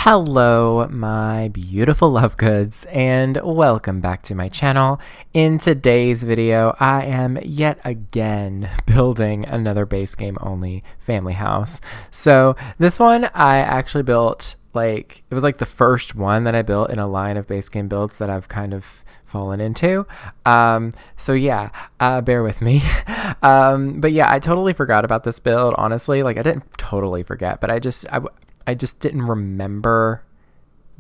Hello, my beautiful love goods, and welcome back to my channel. In today's video, I am yet again building another base game only family house. So this one I actually built, it was like the first one that I built in a line of base game builds that I've kind of fallen into. So yeah, bear with me. But yeah, I totally forgot about this build, honestly. I didn't totally forget, but I just didn't remember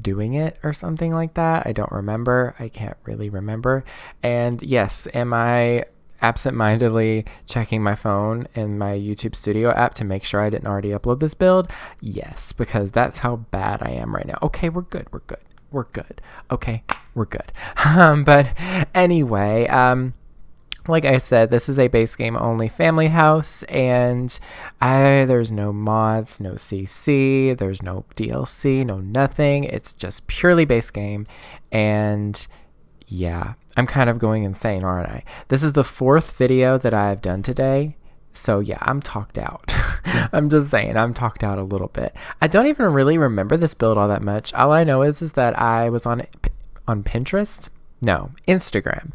doing it or something like that. I don't remember. I can't really remember. And yes, am I absent-mindedly checking my phone and my YouTube Studio app to make sure I didn't already upload this build? Yes, because that's how bad I am right now. Okay, we're good. Okay, we're good. But anyway, like I said, this is a base game only family house, and there's no mods, no CC, there's no DLC, no nothing. It's just purely base game, and yeah, I'm kind of going insane, aren't I? This is the fourth video that I've done today, so yeah, I'm talked out. I'm just saying, I'm talked out a little bit. I don't even really remember this build all that much. All I know is that I was on Pinterest? No, Instagram.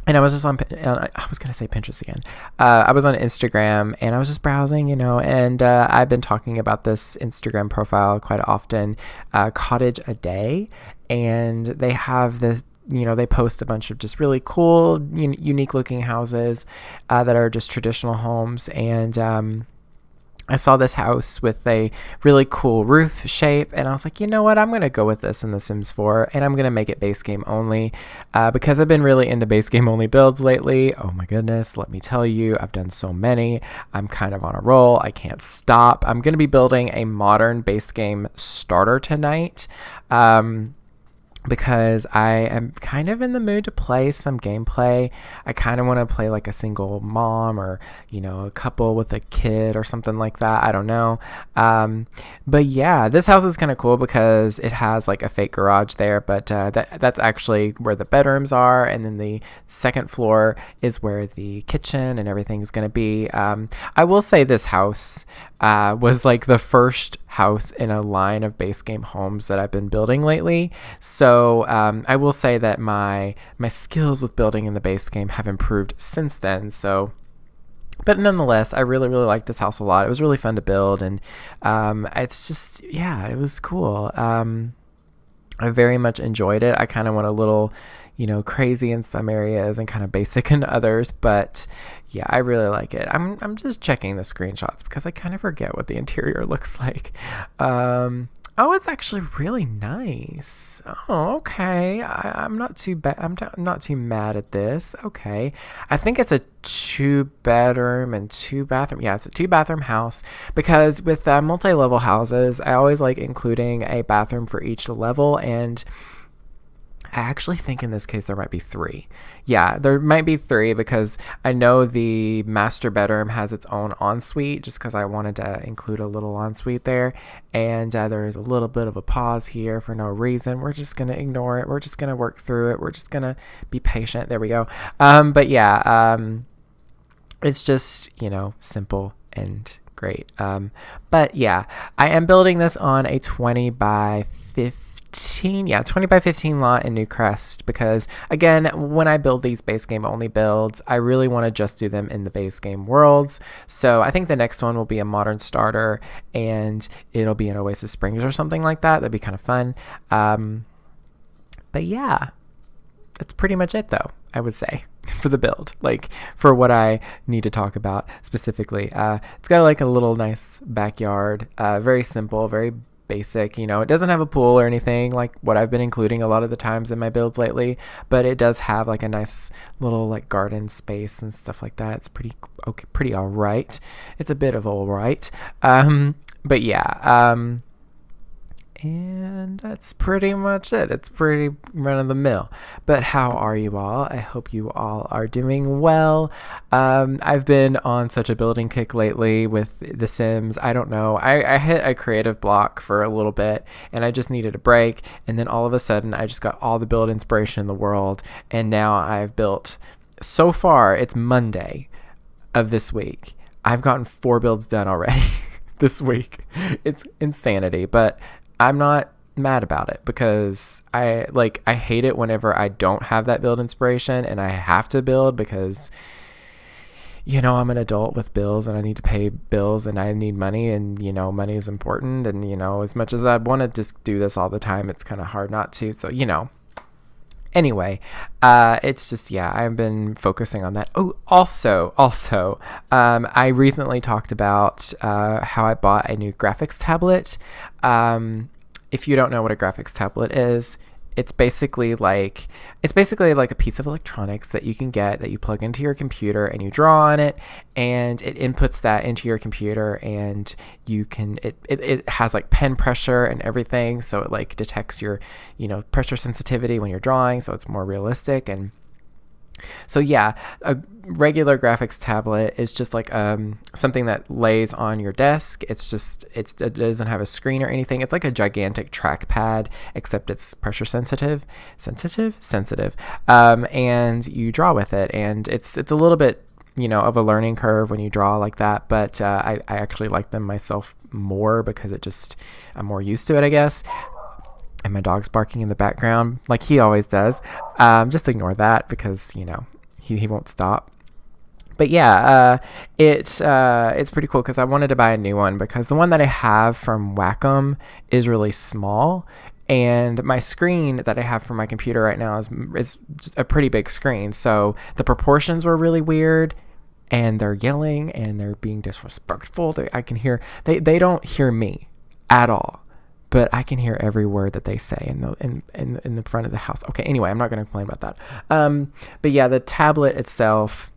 And I was just I was going to say Pinterest again. I was on Instagram and I was just browsing, and I've been talking about this Instagram profile quite often, Cottage a Day. And they have they post a bunch of just really cool, unique looking houses that are just traditional homes. And I saw this house with a really cool roof shape, and I was like, you know what, I'm going to go with this in The Sims 4, and I'm going to make it base game only, because I've been really into base game only builds lately. Oh my goodness, let me tell you, I've done so many. I'm kind of on a roll. I can't stop. I'm going to be building a modern base game starter tonight, because I am kind of in the mood to play some gameplay. I kind of want to play like a single mom, or a couple with a kid or something like that. I don't know. But yeah, this house is kind of cool because it has like a fake garage there, but that's actually where the bedrooms are, and then the second floor is where the kitchen and everything's going to be. I will say this house was like the first house in a line of base game homes that I've been building lately. So I will say that my skills with building in the base game have improved since then. So, but nonetheless, I really, really like this house a lot. It was really fun to build, and it's just, yeah, it was cool. I very much enjoyed it. I kind of went a little, crazy in some areas and kind of basic in others, but yeah, I really like it. I'm just checking the screenshots because I kind of forget what the interior looks like. Oh, it's actually really nice. Oh, okay. I'm not too bad. Not too mad at this. Okay. I think it's a 2-bedroom and 2-bathroom. Yeah, it's a 2-bathroom house, because with multi-level houses, I always like including a bathroom for each level, and I actually think in this case there might be 3. Yeah, there might be 3, because I know the master bedroom has its own ensuite, just because I wanted to include a little ensuite there. And there is a little bit of a pause here for no reason. We're just going to ignore it. We're just going to work through it. We're just going to be patient. There we go. But yeah, it's just, simple and great. But yeah, I am building this on a 20 by 20 by 15 lot in Newcrest, because again, when I build these base game only builds, I really want to just do them in the base game worlds. So I think the next one will be a modern starter, and it'll be in Oasis Springs or something like that. That'd be kind of fun. But yeah, that's pretty much it though, I would say, for the build, for what I need to talk about specifically. It's got like a little nice backyard, very simple, very basic. It doesn't have a pool or anything like what I've been including a lot of the times in my builds lately, but it does have like a nice little garden space and stuff like that. It's pretty okay, pretty all right. It's a bit of all right. But yeah, and that's pretty much it. It's pretty run of the mill. But how are you all? I hope you all are doing well. I've been on such a building kick lately with The Sims. I don't know. I hit a creative block for a little bit, and I just needed a break. And then all of a sudden, I just got all the build inspiration in the world. And now I've built, so far, it's Monday of this week. I've gotten 4 builds done already. this week. It's insanity, but I'm not mad about it because I hate it whenever I don't have that build inspiration and I have to build because I'm an adult with bills and I need to pay bills and I need money, and money is important, and as much as I'd want to just do this all the time, it's kind of hard not to. So anyway, it's just, I've been focusing on that. Oh, also, I recently talked about how I bought a new graphics tablet. If you don't know what a graphics tablet is, it's basically like a piece of electronics that you can get, that you plug into your computer and you draw on it, and it inputs that into your computer, and you can it has like pen pressure and everything, so it like detects your pressure sensitivity when you're drawing, so it's more realistic. And so a regular graphics tablet is just like something that lays on your desk. It doesn't have a screen or anything. It's like a gigantic trackpad, except it's pressure sensitive, and you draw with it, and it's a little bit of a learning curve when you draw like that, but I actually like them myself more because I'm more used to it, I guess. And my dog's barking in the background like he always does. Just ignore that because, he won't stop. But it's pretty cool because I wanted to buy a new one because the one that I have from Wacom is really small. And my screen that I have for my computer right now is just a pretty big screen. So the proportions were really weird. And they're yelling and they're being disrespectful. I can hear, they don't hear me at all. But I can hear every word that they say in the front of the house. Okay, anyway, I'm not going to complain about that. But the tablet itself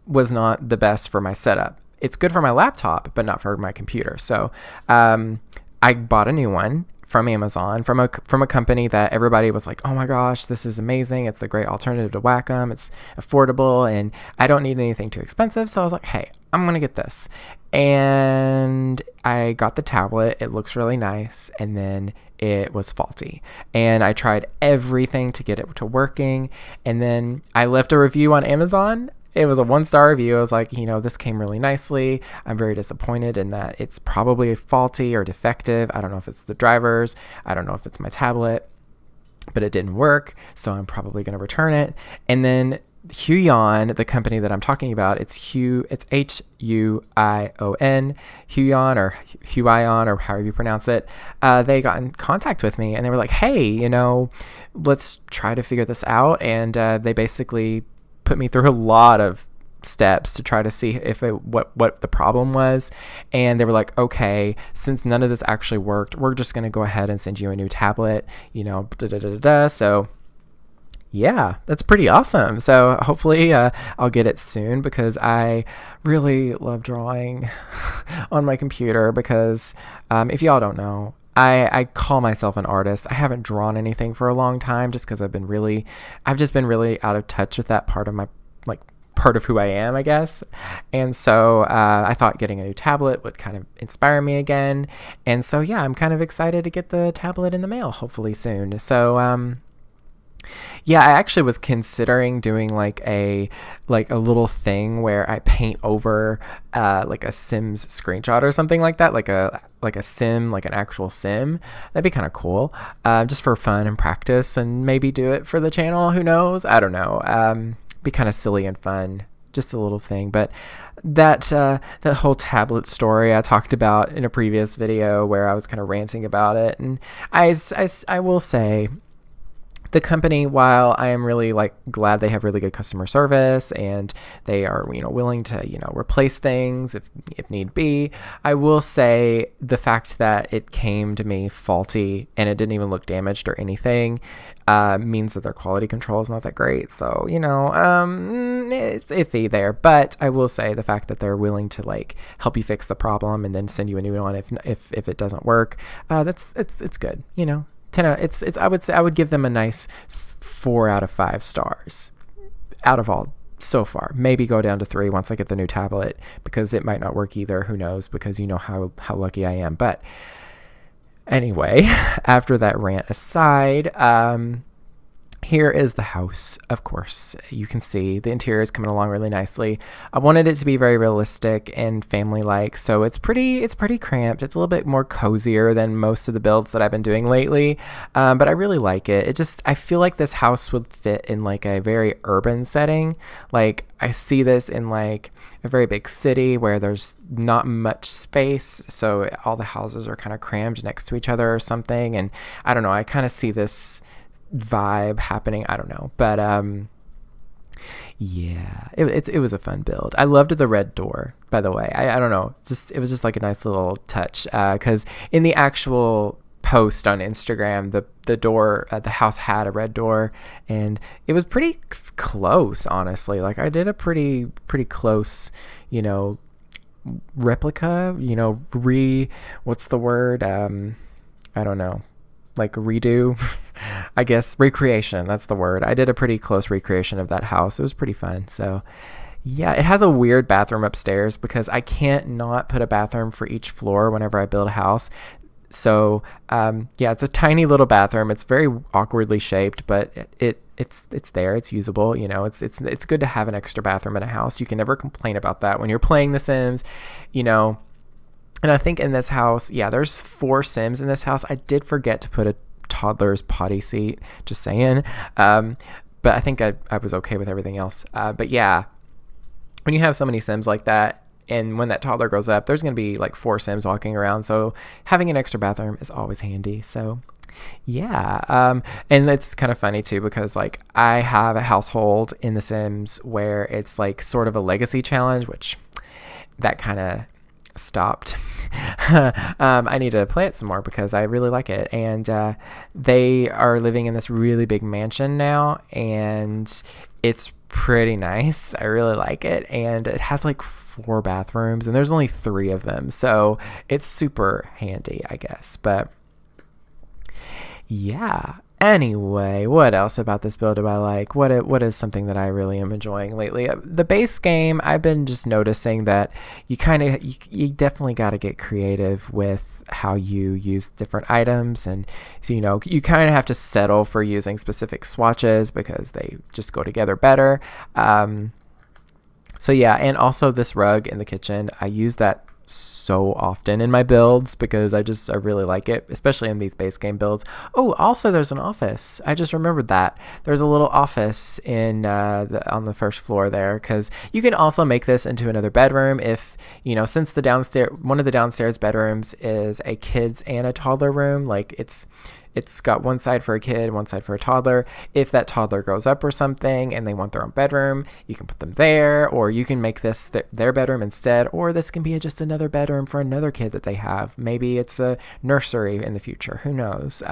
was not the best for my setup. It's good for my laptop, but not for my computer. So I bought a new one from Amazon, from a company that everybody was like, oh my gosh, this is amazing. It's the great alternative to Wacom. It's affordable and I don't need anything too expensive. So I was like, hey, I'm going to get this. And I got the tablet. It looks really nice. And then it was faulty. And I tried everything to get it to working. And then I left a review on Amazon. It was a 1-star review. I was like, this came really nicely. I'm very disappointed in that it's probably faulty or defective. I don't know if it's the drivers. I don't know if it's my tablet, but it didn't work. So I'm probably going to return it. And then Huion, the company that I'm talking about, it's Huion, Huion or however you pronounce it. They got in contact with me and they were like, hey, let's try to figure this out. And they basically put me through a lot of steps to try to see what the problem was. And they were like, okay, since none of this actually worked, we're just going to go ahead and send you a new tablet, So that's pretty awesome. So hopefully I'll get it soon because I really love drawing on my computer because if y'all don't know, I call myself an artist. I haven't drawn anything for a long time just because I've just been really out of touch with that part of who I am, I guess. And so I thought getting a new tablet would kind of inspire me again. And so I'm kind of excited to get the tablet in the mail hopefully soon. So I actually was considering doing like a little thing where I paint over like a Sims screenshot or something like that, like a sim, like an actual sim. That'd be kind of cool, just for fun and practice, and maybe do it for the channel. Who knows? I don't know. Be kind of silly and fun, just a little thing. But that whole tablet story I talked about in a previous video where I was kind of ranting about it, and I will say, the company, while I am really glad they have really good customer service and they are willing to replace things if need be, I will say the fact that it came to me faulty and it didn't even look damaged or anything means that their quality control is not that great. So it's iffy there. But I will say the fact that they're willing to help you fix the problem and then send you a new one if it doesn't work, it's good. 10 out, I would give them a nice 4 out of 5 stars out of all so far. Maybe go down to 3 once I get the new tablet because it might not work either. Who knows? Because how lucky I am. But anyway, after that rant aside, here is the house. Of course, you can see the interior is coming along really nicely. I wanted it to be very realistic and family-like, so it's pretty cramped. It's a little bit more cozier than most of the builds that I've been doing lately, but I really like it. I feel like this house would fit in like a very urban setting. Like I see this in like a very big city where there's not much space, so all the houses are kind of crammed next to each other or something, and I don't know, I kind of see this vibe happening. I don't know, but yeah, it was a fun build. I loved the red door, by the way. I don't know, it was just like a nice little touch, because in the actual post on Instagram, the door at the house had a red door, and it was pretty close, honestly. Like I did a pretty close, replica, what's the word, I don't know, like redo, I guess recreation, that's the word. I did a pretty close recreation of that house. It was pretty fun. So yeah, it has a weird bathroom upstairs because I can't not put a bathroom for each floor whenever I build a house. So yeah, it's a tiny little bathroom. It's very awkwardly shaped, but it's there. It's usable. It's good to have an extra bathroom in a house. You can never complain about that when you're playing The Sims, And I think in this house, yeah, there's 4 Sims in this house. I did forget to put a toddler's potty seat, just saying. But I think I was okay with everything else. But yeah, when you have so many Sims like that, and when that toddler grows up, there's going to be like 4 Sims walking around. So having an extra bathroom is always handy. So yeah. And it's kind of funny too, because like I have a household in The Sims where it's like sort of a legacy challenge, which that kind of stopped. I need to play it some more because I really like it. And they are living in this really big mansion now, and it's pretty nice. I really like it, and it has like 4 bathrooms, and there's only 3 of them, so it's super handy, I guess. But yeah, anyway, what else about this build do I like? What is something that I really am enjoying lately? The base game, I've been just noticing that you definitely got to get creative with how you use different items, and so you kind of have to settle for using specific swatches because they just go together better. So yeah, and also this rug in the kitchen, I use that so often in my builds because I really like it, especially in these base game builds. Oh, also there's an office. I just remembered that there's a little office in on the first floor there, because you can also make this into another bedroom if since one of the downstairs bedrooms is a kids and a toddler room. Like it's got one side for a kid, one side for a toddler. If that toddler grows up or something and they want their own bedroom, you can put them there, or you can make this their bedroom instead, or this can be just another bedroom for another kid that they have. Maybe it's a nursery in the future. Who knows?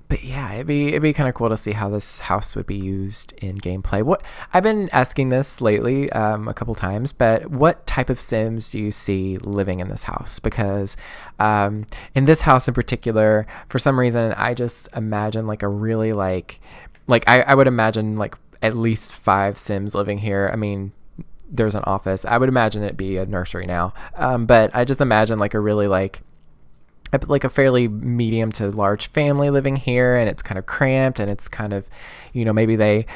But yeah, it'd be kind of cool to see how this house would be used in gameplay. I've been asking this lately a couple times, but what type of Sims do you see living in this house? Because in this house in particular, for some reason, I just imagine like a really like I would imagine like at least 5 Sims living here. I mean, there's an office. I would imagine it'd be a nursery now, but I just imagine like a really like a fairly medium to large family living here, and it's kind of cramped, and it's kind of, maybe they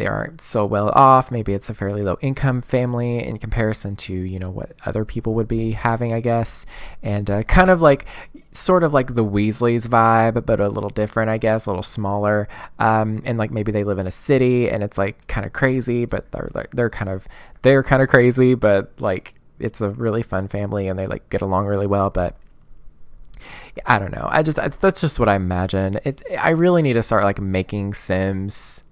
aren't so well off. Maybe it's a fairly low income family in comparison to, what other people would be having, I guess. And kind of like, sort of like the Weasleys vibe, but a little different, I guess, a little smaller. And like maybe they live in a city and it's like kind of crazy, but they're kind of crazy, but like it's a really fun family and they like get along really well. But I don't know. That's just what I imagine. I really need to start like making Sims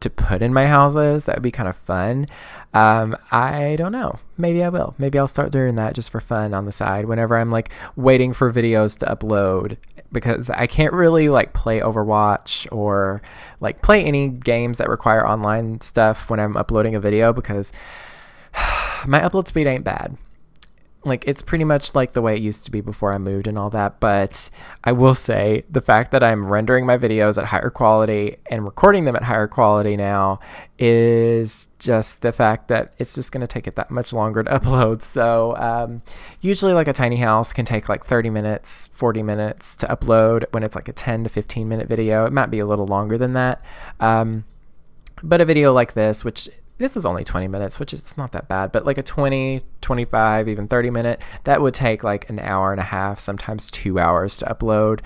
to put in my houses. That would be kind of fun. I don't know. Maybe I will. Maybe I'll start doing that just for fun on the side whenever I'm like waiting for videos to upload, because I can't really like play Overwatch or like play any games that require online stuff when I'm uploading a video, because my upload speed ain't bad. like it's pretty much like the way it used to be before I moved and all that. But I will say the fact that I'm rendering my videos at higher quality and recording them at higher quality now is just the fact that it's just going to take it that much longer to upload. So usually like a tiny house can take like 30 minutes, 40 minutes to upload when it's like a 10 to 15 minute video. It might be a little longer than that. But a video like this is only 20 minutes, which is not that bad, but like a 20, 25, even 30 minute, that would take like an hour and a half, sometimes 2 hours to upload.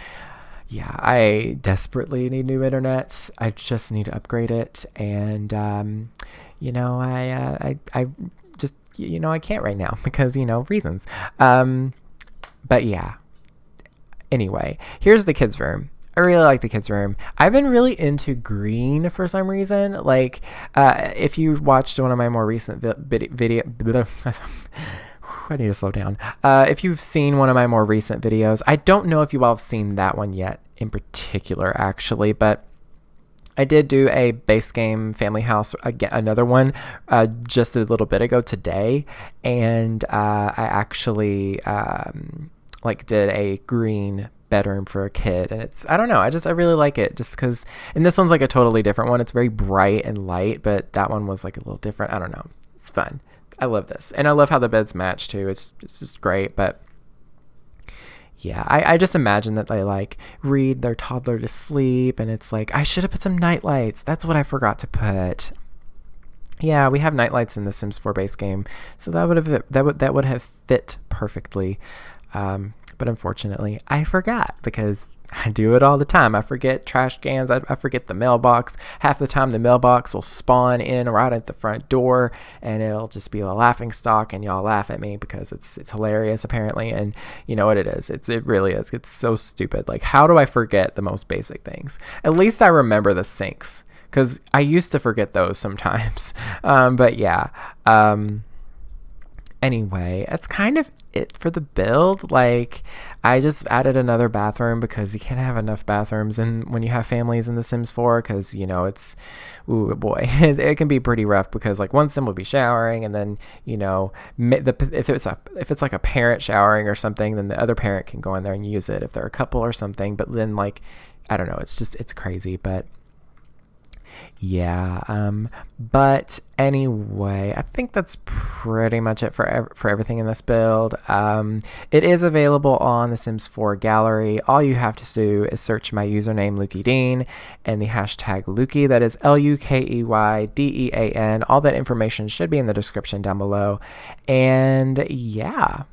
Yeah, I desperately need new internet. I just need to upgrade it. And, you know, I just, you know, I can't right now because, you know, reasons. But yeah, anyway, here's the kids' room. I really like the kids' room. I've been really into green for some reason. Like, if you watched one of my more recent video, I need to slow down. If you've seen one of my more recent videos, I don't know if you all have seen that one yet in particular, actually, but I did do a base game family house, again, another one, just a little bit ago today, and I actually like did a green bedroom for a kid, and it's, I don't know, I really like it just because, and this one's like a totally different one. It's very bright and light, but that one was like a little different. I don't know, it's fun. I love this, and I love how the beds match too. It's just great. But yeah, I just imagine that they like read their toddler to sleep, and it's like, I should have put some night lights. That's what I forgot to put. Yeah, we have night lights in the Sims 4 base game, so that would have fit perfectly. But unfortunately, I forgot because I do it all the time. I forget trash cans. I forget the mailbox. Half the time, the mailbox will spawn in right at the front door, and it'll just be a laughing stock, and y'all laugh at me because it's hilarious, apparently. And you know what it is. It really is. It's so stupid. Like, how do I forget the most basic things? At least I remember the sinks, because I used to forget those sometimes. But yeah. Anyway, that's kind of it for the build. Like, I just added another bathroom because you can't have enough bathrooms when you have families in The Sims 4, because, you know, it's, ooh boy, it can be pretty rough because like one sim will be showering, and then, you know, if it's like a parent showering or something, then the other parent can go in there and use it if they're a couple or something. But then, like, I don't know, it's crazy. But yeah, but anyway, I think that's pretty much it for everything in this build. It is available on the Sims 4 gallery. All you have to do is search my username lukeydean and the hashtag Lukey, that is LUKEYDEAN. All that information should be in the description down below. And yeah,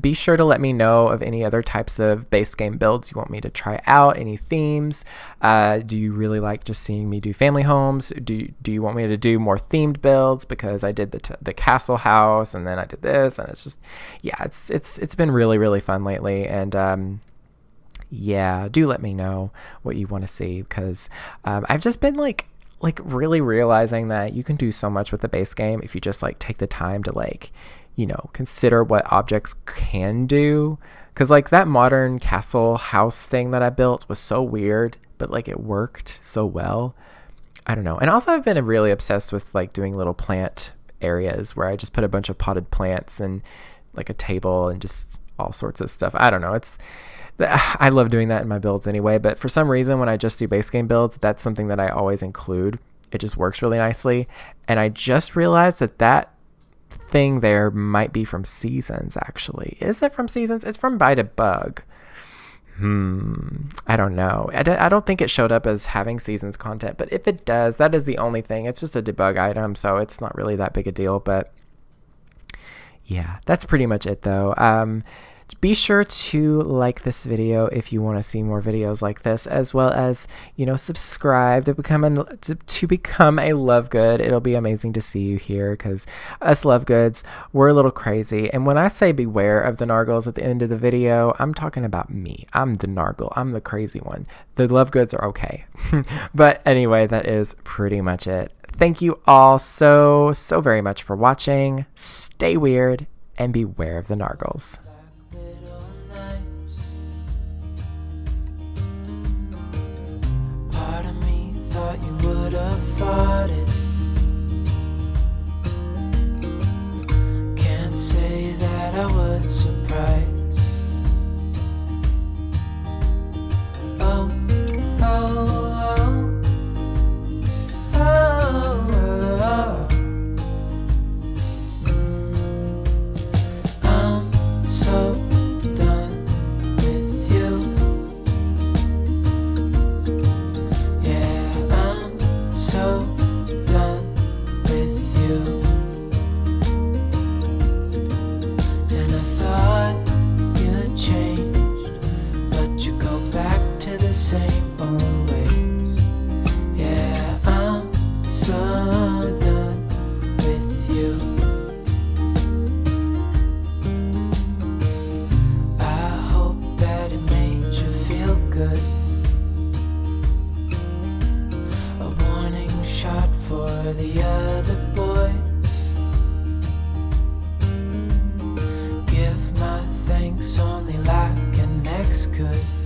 be sure to let me know of any other types of base game builds you want me to try out, any themes. Do you really like just seeing me do family homes? Do you want me to do more themed builds? Because I did the castle house, and then I did this, and it's just, yeah, it's been really, really fun lately. And yeah, do let me know what you want to see, because I've just been like really realizing that you can do so much with the base game if you just like take the time to, like, you know, consider what objects can do. Because like that modern castle house thing that I built was so weird, but like it worked so well. I don't know. And also I've been really obsessed with like doing little plant areas where I just put a bunch of potted plants and like a table and just all sorts of stuff. I don't know. I love doing that in my builds anyway, but for some reason when I just do base game builds, that's something that I always include. It just works really nicely. And I just realized that thing there might be from Seasons, actually. Is it from Seasons? It's from Buy to Bug. I don't know. I don't think it showed up as having Seasons content, but if it does, that is the only thing. It's just a debug item, so it's not really that big a deal. But yeah, that's pretty much it though. Be sure to like this video if you want to see more videos like this, as well as, you know, subscribe to become a love good. It'll be amazing to see you here, because us love goods, we're a little crazy. And when I say beware of the nargles at the end of the video, I'm talking about me. I'm the nargle. I'm the crazy one. The love goods are okay. But anyway, that is pretty much it. Thank you all so very much for watching. Stay weird and beware of the nargles. You would have fought it. Can't say that could